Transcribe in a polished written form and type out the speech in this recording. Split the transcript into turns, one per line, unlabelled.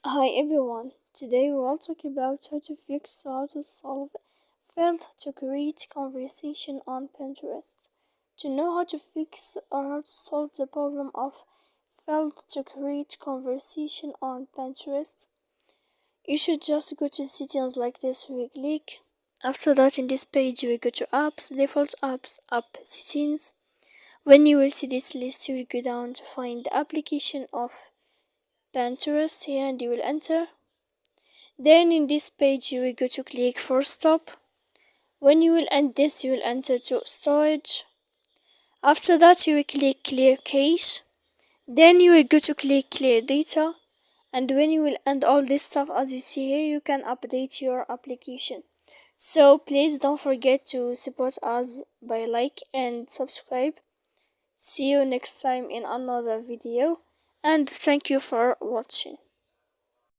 Hi everyone, today we will talk about how to fix or how to solve failed to create conversation on Pinterest. To know how to fix or how to solve the problem of failed to create conversation on Pinterest, you should just go to settings like this. We click. After that, in this page we go to apps, default apps, app settings. When you will see this list, you will go down to find the application of Pinterest here and you will enter. Then in this page you will go to click for stop. When you will end this, you will enter to storage. After that you will click clear cache. Then you will go to click clear data, and when you will end all this stuff as you see here, you can update your application. So please don't forget to support us by like and subscribe. See you next time in another video, and thank you for watching.